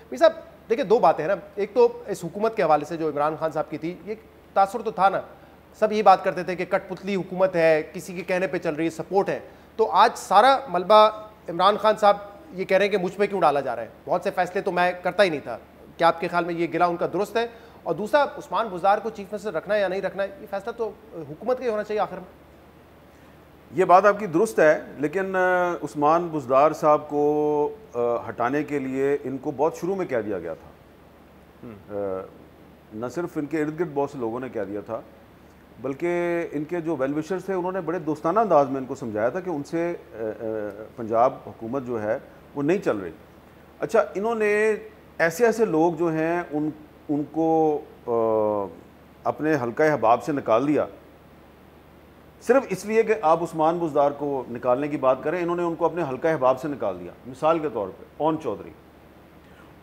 भाई साहब देखिए, दो बातें हैं ना, एक तो इस हुकूमत के हवाले से जो इमरान खान साहब की थी, ये तासुर तो था ना, सब ये बात करते थे कि कठपुतली हुकूमत है, किसी के कहने पे चल रही है, सपोर्ट है। तो आज सारा मलबा इमरान खान साहब ये कह रहे हैं कि मुझ पे क्यों डाला जा रहा है, बहुत से फैसले तो मैं करता ही नहीं था। क्या आपके ख्याल में ये गिला उनका दुरुस्त है? और दूसरा, उस्मान बुज़दार को चीफ मिनिस्टर रखना है या नहीं रखना है, ये फैसला तो हुकूमत का ही होना चाहिए आखिर में। ये बात आपकी दुरुस्त है, लेकिन उस्मान बुज़दार साहब को हटाने के लिए इनको बहुत शुरू में कह दिया गया था। न सिर्फ इनके इर्द गिर्द बहुत से लोगों ने कह दिया था, बल्कि इनके जो वेल विशर्स थे उन्होंने बड़े दोस्ताना अंदाज में इनको समझाया था कि उनसे पंजाब हुकूमत जो है वो नहीं चल रही। अच्छा, इन्होंने ऐसे ऐसे लोग जो हैं उनको अपने हल्का अहबाब से निकाल दिया सिर्फ इसलिए कि आप उस्मान बुज़दार को निकालने की बात करें। इन्होंने उनको अपने हल्का अहबाब से निकाल दिया। मिसाल के तौर पे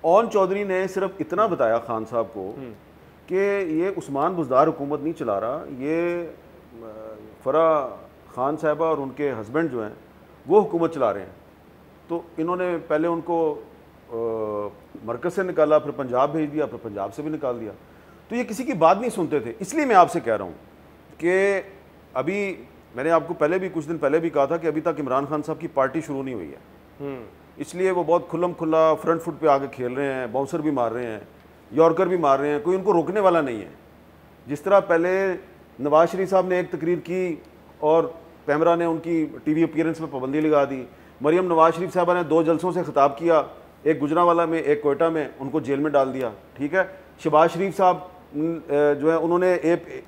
ओन चौधरी ने सिर्फ इतना बताया खान साहब को कि ये उस्मान बुज़दार हुकूमत नहीं चला रहा, ये फरा खान साहबा और उनके हस्बैंड जो हैं वो हुकूमत चला रहे हैं। तो इन्होंने पहले उनको मरकज़ से निकाला, फिर पंजाब भेज दिया, फिर पंजाब से भी निकाल दिया। तो ये किसी की बात नहीं सुनते थे। इसलिए मैं आपसे कह रहा हूँ कि अभी मैंने आपको पहले भी कुछ दिन पहले भी कहा था कि अभी तक इमरान खान साहब की पार्टी शुरू नहीं हुई है, इसलिए वो बहुत खुल्लम खुल्ला फ्रंट फुट पे आके खेल रहे हैं, बाउंसर भी मार रहे हैं, यॉर्कर भी मार रहे हैं, कोई उनको रोकने वाला नहीं है। जिस तरह पहले नवाज शरीफ साहब ने एक तकरीर की और पैमरा ने उनकी टीवी अपीयरेंस में पाबंदी लगा दी, मरियम नवाज शरीफ साहबा ने 2 जलसों से खिताब किया, एक गुजरांवाला में एक कोयटा में, उनको जेल में डाल दिया। ठीक है, शहबाज शरीफ साहब जो है उन्होंने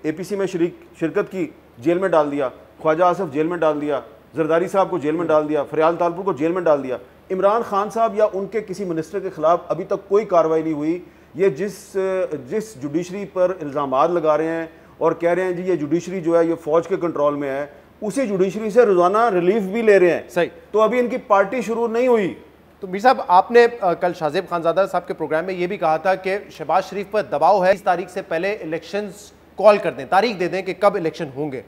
APC में शिरकत की, जेल में डाल दिया, ख्वाजा आसिफ जेल में डाल दिया, जरदारी साहब को जेल में डाल दिया, फरियाल तालपुर को जेल में डाल दिया। इमरान खान साहब या उनके किसी मिनिस्टर के खिलाफ अभी तक कोई कार्रवाई नहीं हुई। ये जिस जुडिशरी पर इल्ज़ामात लगा रहे हैं और कह रहे हैं जी ये जुडिशरी जो है ये फौज के कंट्रोल में है, उसी जुडिशरी से रोजाना रिलीफ भी ले रहे हैं। सही। तो अभी इनकी पार्टी शुरू नहीं हुई। तो मीर साहब, आपने कल शाहजेब खानजादा साहब के प्रोग्राम में ये भी कहा था कि शहबाज शरीफ पर दबाव है, इस तारीख से पहले इलेक्शंस कॉल कर दें, तारीख दे दें कि कब इलेक्शन होंगे।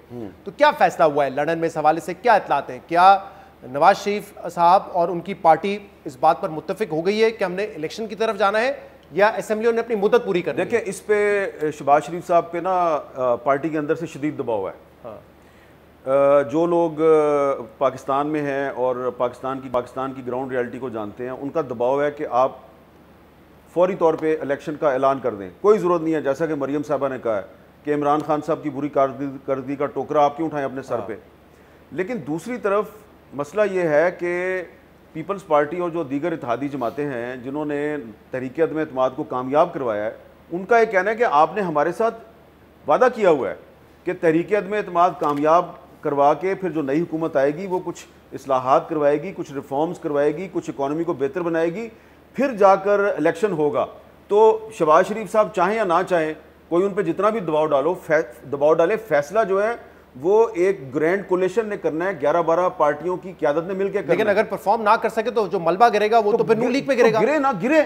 तो क्या फैसला हुआ है लंदन में, इस हवाले से क्या इतलात हैं? क्या नवाज शरीफ साहब और उनकी पार्टी इस बात पर मुत्तफिक हो गई है कि हमने इलेक्शन की तरफ जाना है, या असेंबलियों ने अपनी मुद्दत पूरी कर दी? देखिए, इस पे शहबाज शरीफ साहब पे ना पार्टी के अंदर से शदीद दबाव है। हाँ। जो लोग पाकिस्तान में हैं और पाकिस्तान की ग्राउंड रियलिटी को जानते हैं, उनका दबाव है कि आप फौरी तौर पे इलेक्शन का ऐलान कर दें। कोई ज़रूरत नहीं है, जैसा कि मरियम साहबा ने कहा है कि इमरान खान साहब की बुरी कारकर्दगी का टोकरा आप क्यों उठाएं अपने सर पे। लेकिन दूसरी तरफ मसला ये है कि पीपल्स पार्टी और जो दीगर इत्तेहादी जमातें हैं जिन्होंने तहरीक अदम एतमाद को कामयाब करवाया है, उनका ये कहना है कि आपने हमारे साथ वादा किया हुआ है कि तहरीक अदम एतमाद कामयाब करवा के फिर जो नई हुकूमत आएगी वो कुछ इस्लाहात करवाएगी, कुछ रिफॉर्म्स करवाएगी, कुछ इकॉनमी को बेहतर बनाएगी, फिर जाकर इलेक्शन होगा। तो शहबाज शरीफ साहब चाहें या ना चाहें, कोई उन पर जितना भी दबाव डाले, फैसला जो है वो एक ग्रैंड कोलिशन ने करना है, 11-12 पार्टियों की क़यादत ने मिलकर करना। लेकिन अगर परफॉर्म ना कर सके तो जो मलबा गिरेगा वो तो फिर नून लीग पे गिरेगा। गिरे ना गिरे,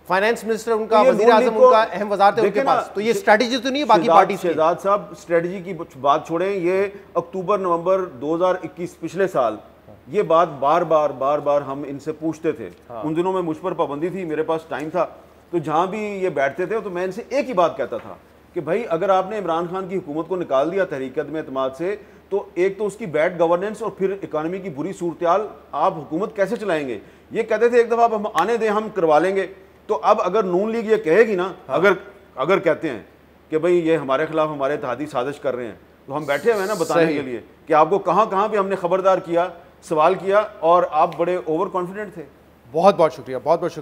फाइनेंस मिनिस्टर उनका, वजीर आजम उनका, अहम वज़ारत है उनके पास, तो ये स्ट्रेटजी तो नहीं है बाकी पार्टी से। शहजाद साहब, स्ट्रेटजी की बात छोड़ें, ये अक्टूबर-नवंबर 2021 पिछले साल ये बात बार बार हम इनसे पूछते थे। उन दिनों में मुझ पर पाबंदी थी, मेरे पास टाइम था, तो जहां भी ये बैठते थे तो मैं इनसे एक ही बात कहता था कि भाई अगर आपने इमरान खान की हुकूमत को निकाल दिया तहरीक अदम एतमाद से, तो एक तो उसकी बैड गवर्नेंस और फिर इकानमी की बुरी सूरत, आप हुकूमत कैसे चलाएंगे। ये कहते थे एक दफ़ा आप हम आने दें, हम करवा लेंगे। तो अब अगर नून लीग ये कहेगी ना, अगर कहते हैं कि भाई ये हमारे खिलाफ हमारे इत्तेहादी साजिश कर रहे हैं, तो हम बैठे हुए हैं ना बताने के लिए कि आपको कहाँ कहाँ पे हमने खबरदार किया, सवाल किया, और आप बड़े ओवर कॉन्फिडेंट थे। बहुत बहुत शुक्रिया, बहुत बहुत शुक्रिया।